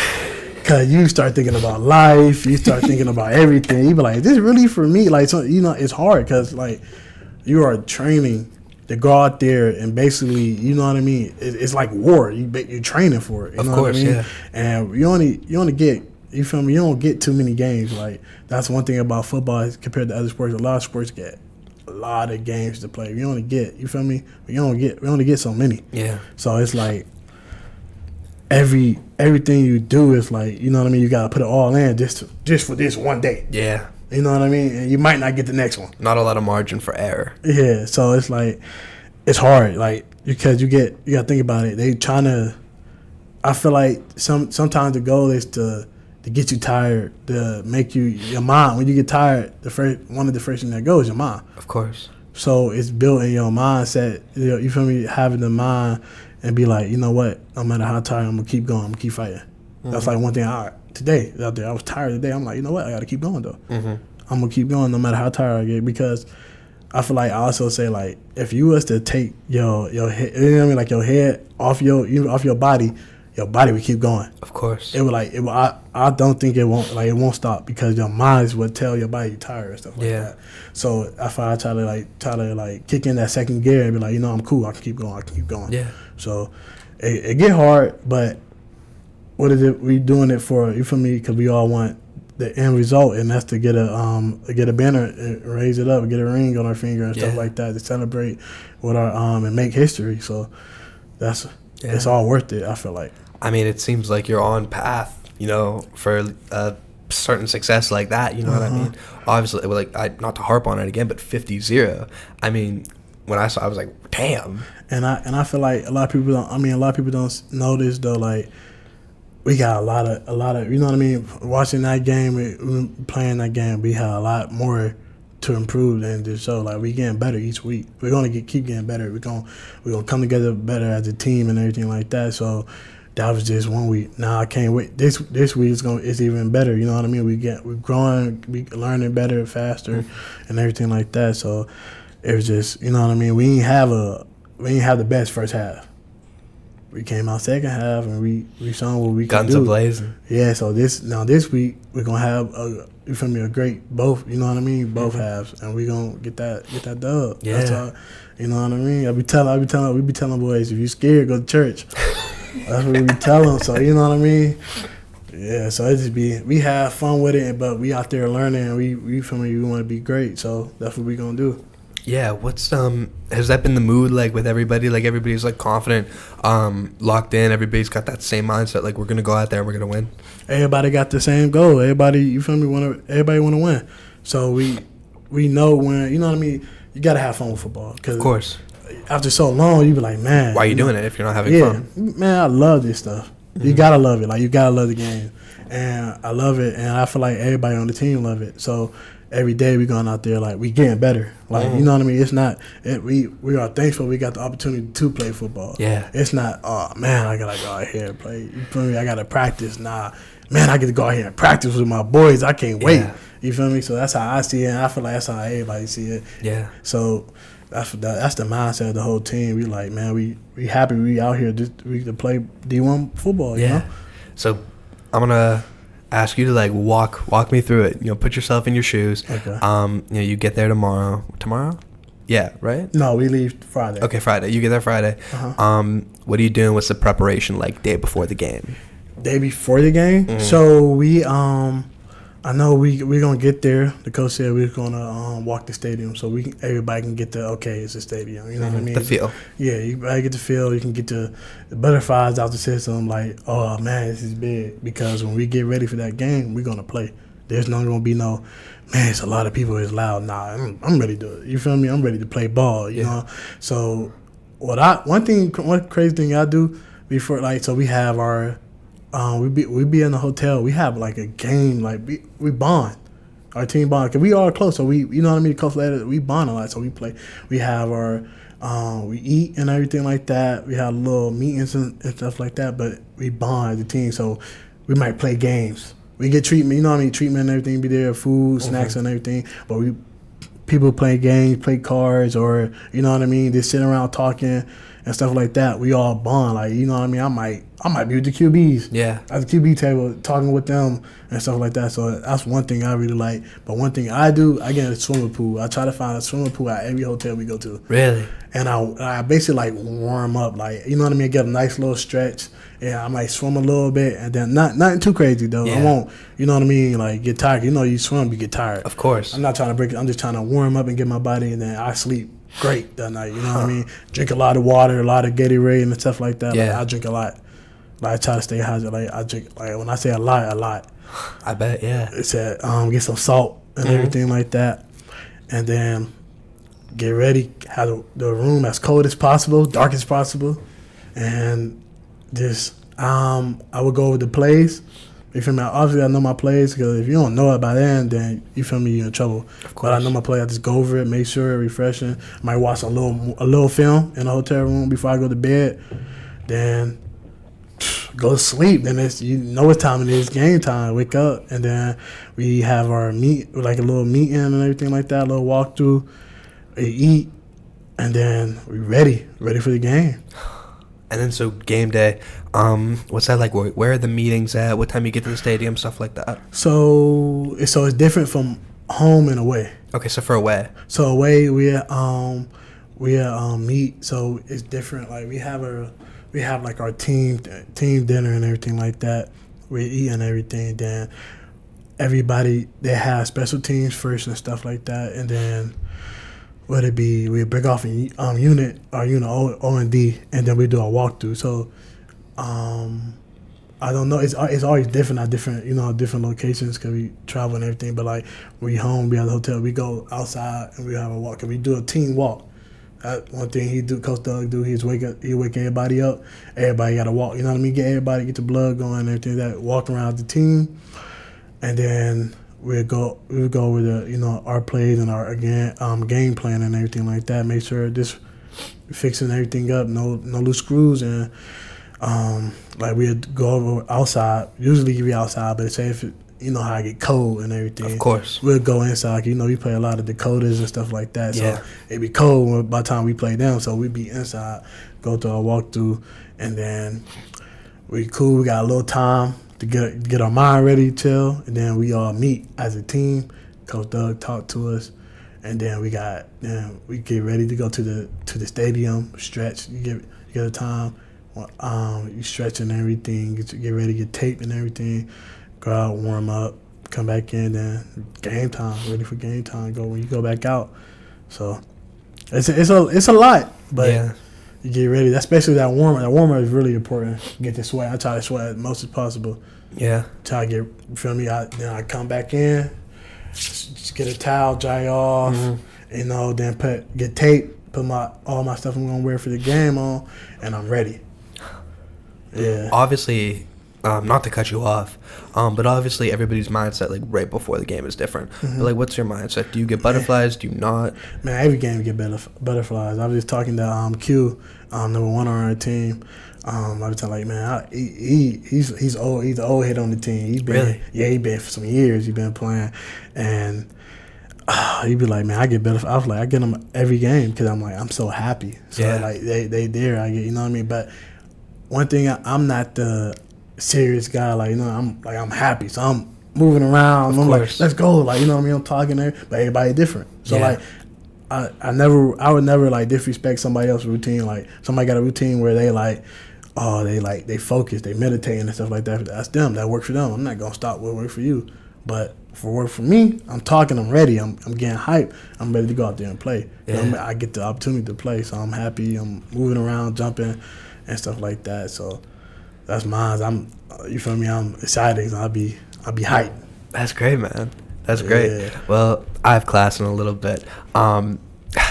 Because you start thinking about life, you start thinking about everything. You be like, is this really for me? Like, so, you know, it's hard because, like, you are training to go out there and basically, you know what I mean, it's like war. You're training for it. You know what I mean? Yeah. And you only get, you feel me? You don't get too many games. Like, that's one thing about football is compared to other sports. A lot of sports get a lot of games to play. We only get, you feel me? We only get so many. Yeah. So it's like everything you do is like, you know what I mean? You gotta put it all in just for this one day. Yeah. You know what I mean? And you might not get the next one. Not a lot of margin for error. Yeah. So it's like, it's hard, like, because you gotta think about it. They trying to. I feel like sometimes the goal is to get you tired, to make your mind. When you get tired, one of the first things that goes is your mind. Of course. So it's built in your mindset. You feel me? Having the mind and be like, you know what? No matter how tired, I'm gonna keep going. I'm gonna keep fighting. That's like one thing. Today out there, I was tired today. I'm like, you know what? I gotta keep going though. I'm gonna keep going no matter how tired I get, because I feel like I also say, like, if you was to take your head, you know what I mean, like your head off your body would keep going. Of course. I don't think it won't stop, because your mind would tell your body you're tired and stuff like that. So I try to kick in that second gear and be like, you know, I'm cool. I can keep going. Yeah. So it get hard, but what is it we doing it for? You feel me? Because we all want the end result, and that's to get a banner and raise it up, get a ring on our finger and stuff like that, to celebrate with our and make history. So it's all worth it, I feel like. I mean, it seems like you're on path, you know, for certain success like that, you know what I mean? Obviously, like, not to harp on it again, but 50-0. I mean, when I saw, I was like, damn. And I feel like a lot of people don't know this though. Like, we got a lot of, you know what I mean? Watching that game, playing that game, we had a lot more to improve than this show. Like, we getting better each week. We're gonna keep getting better. We're gonna come together better as a team and everything like that. So that was just 1 week. Now I can't wait. This week it's even better. You know what I mean? We're growing, we learning better, faster, and everything like that. So it was just, you know what I mean? We ain't have the best first half. We came out second half and we saw what we could do. Guns a-blazing. Yeah. So this week we're gonna have a great both. You know what I mean? Both halves, and we gonna get that dub. Yeah. That's all, you know what I mean? We be telling boys, if you scared, go to church. That's what we be telling. So you know what I mean? Yeah. So it just we have fun with it, but we out there learning. And we feel me? We want to be great. So that's what we gonna do. Yeah, what's has that been the mood, like, with everybody? Like, everybody's like confident, locked in. Everybody's got that same mindset, like, we're gonna go out there and we're gonna win. Everybody got the same goal. Everybody, you feel me? Everybody want to win. So we know when, you know what I mean. You gotta have fun with football. Cause of course. After so long, you be like, man, why are you doing it if you're not having fun? Man, I love this stuff. You gotta love it. Like, you gotta love the game, and I love it, and I feel like everybody on the team love it. So every day we going out there, like, we getting better. Like, you know what I mean? It's not we are thankful we got the opportunity to play football. Yeah. It's not, oh man, I gotta go out here and play. You feel me? I gotta practice. Nah, man, I get to go out here and practice with my boys. I can't wait. You feel me? So that's how I see it, and I feel like that's how everybody see it. Yeah. So that's the mindset of the whole team. We like, man, we happy we out here we can play D1 football. You know? So I'm gonna ask you to, like, walk me through it. You know, put yourself in your shoes. Okay. You know, you get there tomorrow. Yeah, right? No, we leave Friday. Okay, Friday. You get there Friday. What are you doing? What's the preparation like day before the game? Day before the game? So we I know we're gonna get there. The coach said we're gonna walk the stadium so everybody can get it's a stadium. You know what I mean? The feel. Yeah, you gotta get the feel. You can get the butterflies out the system. Like, oh man, this is big, because when we get ready for that game, we're gonna play. There's not gonna be no, man, it's a lot of people. It's loud. Nah, I'm ready to. You feel me? I'm ready to play ball. You know. So one crazy thing I do before, like, so we have our. We be in the hotel. We have, like, a game. Like, we bond. Our team bond, because we are close. So you know what I mean. Close later, we bond a lot. So we play. We have our we eat and everything like that. We have little meetings and stuff like that. But we bond as a team. So we might play games. We get treatment. You know what I mean. Treatment and everything be there. Food, snacks and everything. But people play games, play cards, or, you know what I mean. They sit around talking and stuff like that. We all bond. Like, you know what I mean. I might be with the QBs. Yeah. At the QB table, talking with them and stuff like that. So that's one thing I really like. But one thing I do, I get a swimming pool. I try to find a swimming pool at every hotel we go to. Really? And I basically, like, warm up. Like, you know what I mean? Get a nice little stretch. Yeah, I might swim a little bit, and then nothing too crazy though. Yeah. I won't, you know what I mean? Like, get tired. You know, you swim, you get tired. Of course. I'm not trying to break it. I'm just trying to warm up and get my body, and then I sleep great that night. You know what I mean? Drink a lot of water, a lot of Gatorade and stuff like that. Yeah. Like, I drink a lot. Like, I try to stay hydrated. Like, I drink, like, when I say a lot. I bet, yeah. It's at get some salt and everything like that, and then get ready. Have the room as cold as possible, dark as possible, and just I would go over the plays. You feel me? Obviously, I know my plays, because if you don't know it by then you feel me, you're in trouble. Of course. But I know my play. I just go over it, make sure it's refreshing. I might watch a little film in the hotel room before I go to bed. Then go to sleep. Then you know what time it is, game time. Wake up, and then we have our like a little meeting and everything like that, a little walkthrough. We eat, and then we ready for the game. And then, so game day, what's that like? Where are the meetings at? What time you get to the stadium? Stuff like that. So it's different from home and away. Okay, so for away. So away we meet. So it's different. Like, we have like our team dinner and everything like that. We eat and everything. Then everybody, they have special teams first and stuff like that, and then what it be, we break off a unit O and D, and then we do a walkthrough. So I don't know. It's always different at different locations because we travel and everything. But like we home, we at the hotel, we go outside and we have a walk. And we do a team walk. One thing Coach Doug do, he wake everybody up. Everybody got to walk. You know what I mean? Get the blood going and everything. That walk around the team, and then we'll go over the our plays and our game plan and everything like that. Make sure this fixing everything up, no loose screws, and like we'd go over outside. Usually we outside, but say if how I get cold and everything. Of course. We'll go inside. We play a lot of Dakotas and stuff like that. Yeah. So it'd be cold by the time we play them. So we'd be inside, go to our walkthrough, and then we cool. We got a little time to get our mind ready, chill, and then we all meet as a team. Coach Doug talk to us, and then we get ready to go to the stadium, stretch. You get a time. You stretch and everything. Get ready, get taped and everything. Go out, warm up, come back in, then game time. Ready for game time. When you go back out. So it's a lot, but you get ready. Especially that warm. That warmer is really important. Get the sweat. I try to sweat as much as possible. Yeah. Try to get. You feel me? Then I come back in, just get a towel, dry off. Mm-hmm. Then get tape. Put all my stuff I'm gonna wear for the game on, and I'm ready. Yeah. Obviously, not to cut you off, but obviously everybody's mindset like right before the game is different. Mm-hmm. But like, what's your mindset? Do you get butterflies? Do you not? Man, every game you get butterflies. I was just talking to Q, number 1 on our team. I was telling man, he's old. He's the old head on the team. He's been, really? Yeah, he's been for some years. He's been playing, and he'd be like, man, I get butterflies. I was like, I get them every game because I'm so happy. So like they there. I get, you know what I mean, but. One thing, I'm not the serious guy. I'm happy, so I'm moving around. I'm like, let's go. Like, you know what I mean? I'm talking there, but everybody different. So I would never like disrespect somebody else's routine. Like somebody got a routine where they focus, they meditate and stuff like that. That's them. That works for them. I'm not gonna stop what works for you. But for work for me, I'm talking. I'm ready. I'm getting hyped. I'm ready to go out there and play. Yeah. I get the opportunity to play, so I'm happy. I'm moving around, jumping. And stuff like that, so that's mine. You feel me? I'm excited. I'll be hyped. That's great, man. That's great. Yeah. Well, I have class in a little bit.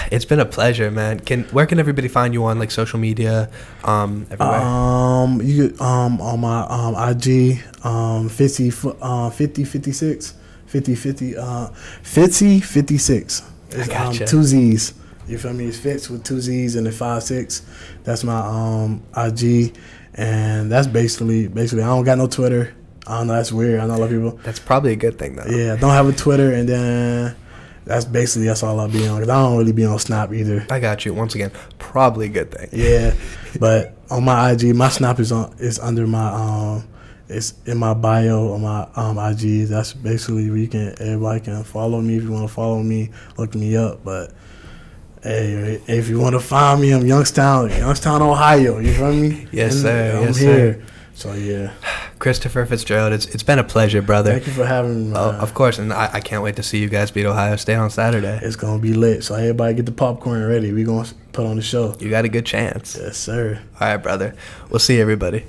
It's been a pleasure, man. Where can everybody find you on like social media? Everywhere. You could on my IG 5056 56. I gotcha. 2 Z's. You feel me? It's Fitz with 2 Z's and a 5-6. That's my IG, and that's basically. I don't got no Twitter. I don't know. That's weird. I know a lot of people. That's probably a good thing, though. Yeah, I don't have a Twitter, and then that's all I'll be on. Cause I don't really be on Snap either. I got you. Once again, probably a good thing. Yeah, but on my IG, my Snap is under my it's in my bio on my IG. That's basically where everybody can follow me if you want to follow me, look me up, but. Hey, if you want to find me, I'm Youngstown, Ohio. You feel me? Yes, sir. I'm here. So, yeah. Christopher Fitzgerald, it's been a pleasure, brother. Thank you for having me, man. Of course, and I can't wait to see you guys beat Ohio State on Saturday. It's going to be lit. So, everybody get the popcorn ready. We're going to put on the show. You got a good chance. Yes, sir. All right, brother. We'll see everybody.